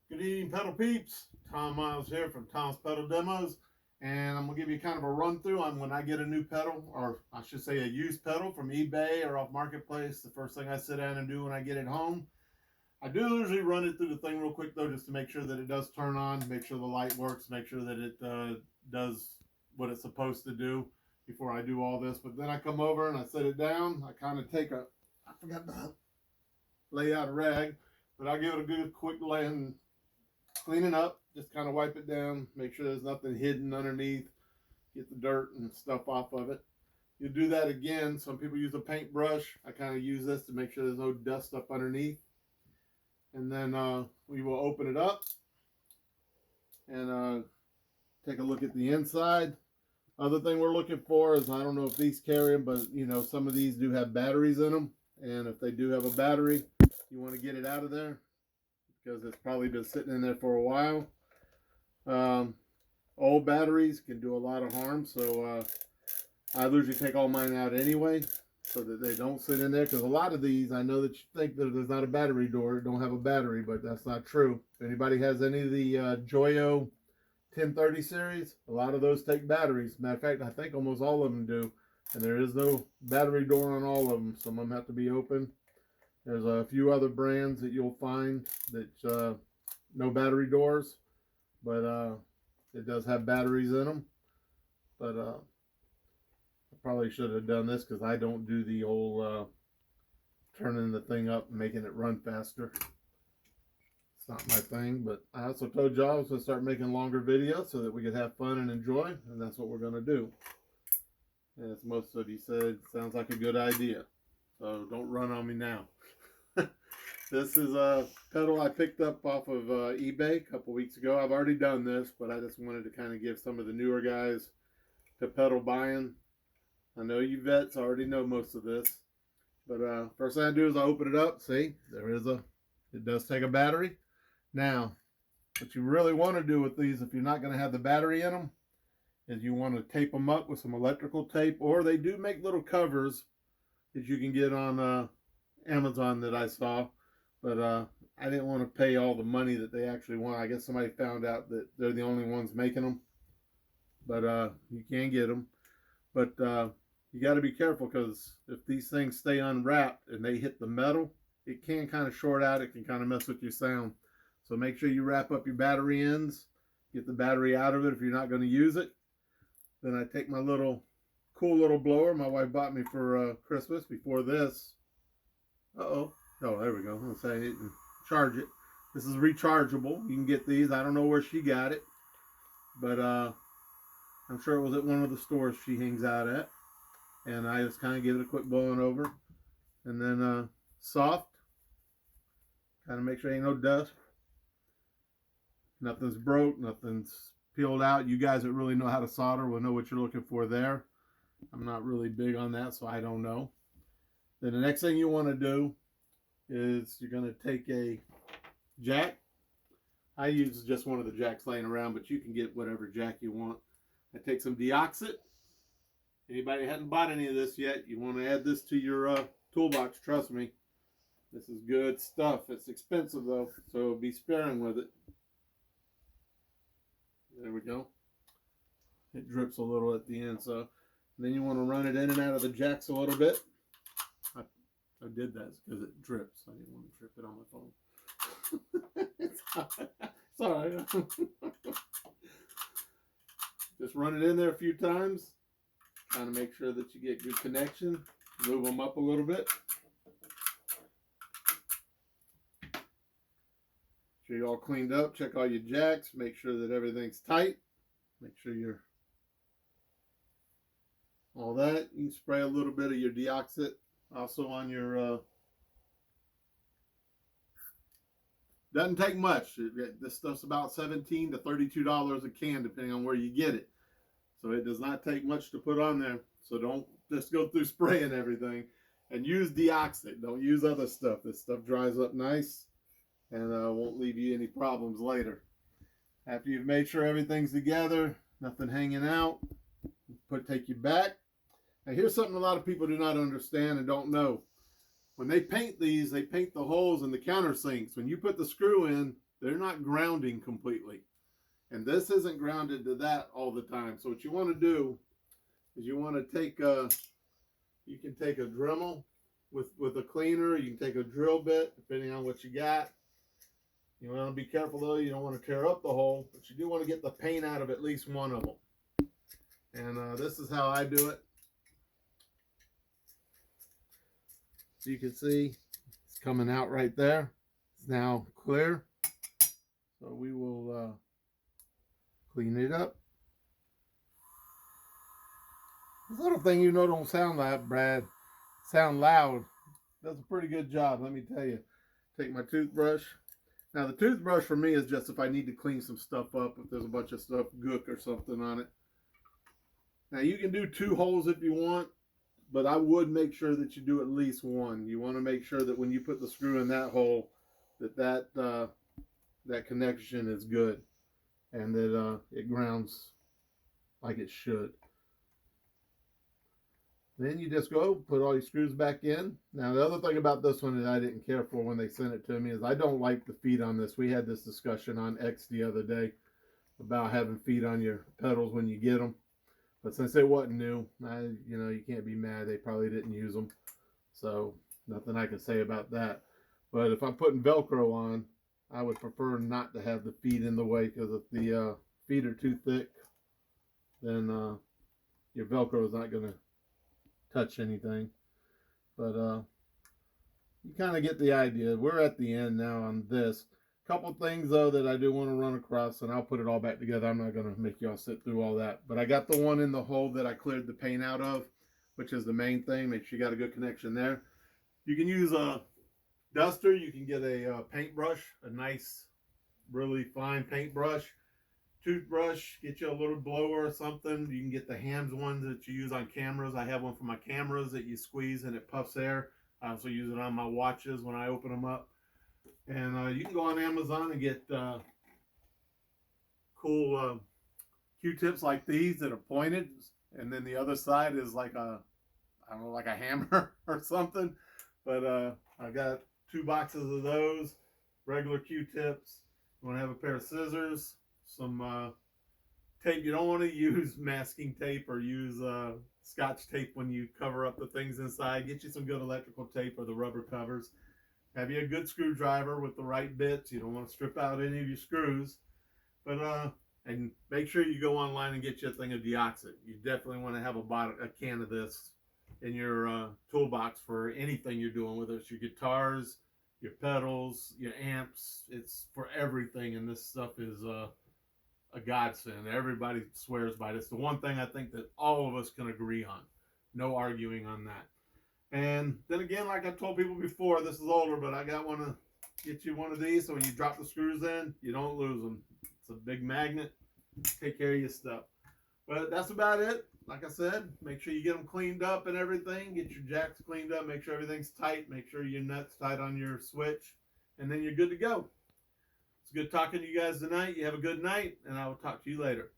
Good evening, pedal peeps. Tom Miles here from Tom's Pedal Demos, and I'm gonna give you kind of a run through on when I get a new pedal, or I should say a used pedal from eBay or off Marketplace. The first thing I sit down and do when I get it home, I do usually run it through the thing real quick though, just to make sure that it does turn on, make sure the light works, make sure that it does what it's supposed to do before I do all this. But then I come over and I set it down. I kind of take a, I forgot to lay out a rag, but I'll give it a good quick lay and clean it up, just kind of wipe it down, make sure there's nothing hidden underneath, get the dirt and stuff off of it. You do that again. Some people use a paintbrush. I kind of use this to make sure there's no dust up underneath. And then we will open it up and take a look at the inside. Other thing we're looking for is, I don't know if these carry them, but you know, some of these do have batteries in them. And if they do have a battery, you want to get it out of there, because it's probably been sitting in there for a while. Old batteries can do a lot of harm, so I usually take all mine out anyway, so that they don't sit in there. Because a lot of these, I know that you think that there's not a battery door, don't have a battery, but that's not true. If anybody has any of the Joyo 1030 series, a lot of those take batteries. Matter of fact, I think almost all of them do, and there is no battery door on all of them. Some of them have to be open. There's a few other brands that you'll find that no battery doors, but it does have batteries in them. But I probably should have done this, because I don't do the old turning the thing up and making it run faster. It's not my thing, but I also told y'all I was going to start making longer videos so that we could have fun and enjoy, and that's what we're going to do. And as most of you said, sounds like a good idea. So don't run on me now. This is a pedal I picked up off of eBay a couple weeks ago. I've already done this, but I just wanted to kind of give some of the newer guys to pedal buying. I know you vets already know most of this, but first thing I do is I open it up. See, it does take a battery. Now, what you really want to do with these, if you're not going to have the battery in them, is you want to tape them up with some electrical tape, or they do make little covers that you can get on Amazon that I saw. But I didn't want to pay all the money that they actually want. I guess somebody found out that they're the only ones making them. But you can get them. But you got to be careful, because if these things stay unwrapped and they hit the metal, it can kind of short out. It can kind of mess with your sound. So make sure you wrap up your battery ends. Get the battery out of it if you're not going to use it. Then I take my cool little blower my wife bought me for Christmas before this. Oh, there we go. I'm going to say it and charge it. This is rechargeable. You can get these. I don't know where she got it, but I'm sure it was at one of the stores she hangs out at. And I just kind of give it a quick blowing over. And then soft. Kind of make sure ain't no dust. Nothing's broke. Nothing's peeled out. You guys that really know how to solder will know what you're looking for there. I'm not really big on that, so I don't know. Then the next thing you want to do is you're going to take a jack. I use just one of the jacks laying around, but you can get whatever jack you want. I take some Deoxit. Anybody that hadn't bought any of this yet, you want to add this to your toolbox. Trust me, this is good stuff. It's expensive though, so be sparing with it. There we go. It drips a little at the end, so then you want to run it in and out of the jacks a little bit. I did that because it drips. I didn't want to drip it on my phone. It's all right. Just run it in there a few times. Trying to make sure that you get good connection. Move them up a little bit. Make sure you're all cleaned up. Check all your jacks. Make sure that everything's tight. Make sure you're all that. You can spray a little bit of your Deoxit also on your doesn't take much. This stuff's about $17 to $32 a can depending on where you get it, so it does not take much to put on there. So don't just go through spraying everything, and use Deoxit. Don't use other stuff. This stuff dries up nice and won't leave you any problems later. After you've made sure everything's together, nothing hanging out, take your back. Now here's something a lot of people do not understand and don't know. When they paint these, they paint the holes in the countersinks. When you put the screw in, they're not grounding completely. And this isn't grounded to that all the time. So what you want to do is you want to take you can take a Dremel with a cleaner. You can take a drill bit, depending on what you got. You want to be careful though. You don't want to tear up the hole, but you do want to get the paint out of at least one of them. And this is how I do it. So you can see it's coming out right there. It's now clear. So we will clean it up. This little thing, you know, don't sound loud, Brad. Sound loud. Does a pretty good job, let me tell you. Take my toothbrush. Now the toothbrush for me is just if I need to clean some stuff up, if there's a bunch of stuff, gook or something on it. Now you can do 2 holes if you want, but I would make sure that you do at least 1. You want to make sure that when you put the screw in that hole, that connection is good and that it grounds like it should. Then you just go put all your screws back in. Now the other thing about this one that I didn't care for when they sent it to me is I don't like the feet on this. We had this discussion on X the other day about having feet on your pedals when you get them. But since they wasn't new, you know, you can't be mad. They probably didn't use them. So nothing I can say about that. But if I'm putting Velcro on, I would prefer not to have the feet in the way, because if the feet are too thick, then your Velcro is not going to touch anything. But you kind of get the idea. We're at the end now on this. Couple things though that I do want to run across, and I'll put it all back together. I'm not going to make y'all sit through all that, but I got the one in the hole that I cleared the paint out of, which is the main thing. Make sure you got a good connection there. You can use a duster. You can get a paintbrush, a nice really fine paintbrush. Toothbrush, get you a little blower or something. You can get the Hams ones that you use on cameras. I have one for my cameras that you squeeze and it puffs air. I also use it on my watches when I open them up. And you can go on Amazon and get cool Q-tips like these that are pointed, and then the other side is like a, I don't know, like a hammer or something. But I got 2 boxes of those, regular Q-tips. You want to have a pair of scissors, some tape. You don't want to use masking tape or use Scotch tape when you cover up the things inside. Get you some good electrical tape or the rubber covers. Have you a good screwdriver with the right bits. You don't want to strip out any of your screws. But and make sure you go online and get you a thing of deoxit. You definitely want to have a can of this in your toolbox for anything you're doing, whether it's your guitars, your pedals, your amps. It's for everything, and this stuff is a godsend. Everybody swears by it. It's the one thing I think that all of us can agree on. No arguing on that. And then again, like I told people before, this is older, but I got one to get you one of these, so when you drop the screws in, you don't lose them. It's a big magnet. Take care of your stuff. But that's about it. Like I said, make sure you get them cleaned up and everything. Get your jacks cleaned up. Make sure everything's tight. Make sure your nut's tight on your switch. And then you're good to go. It's good talking to you guys tonight. You have a good night, and I will talk to you later.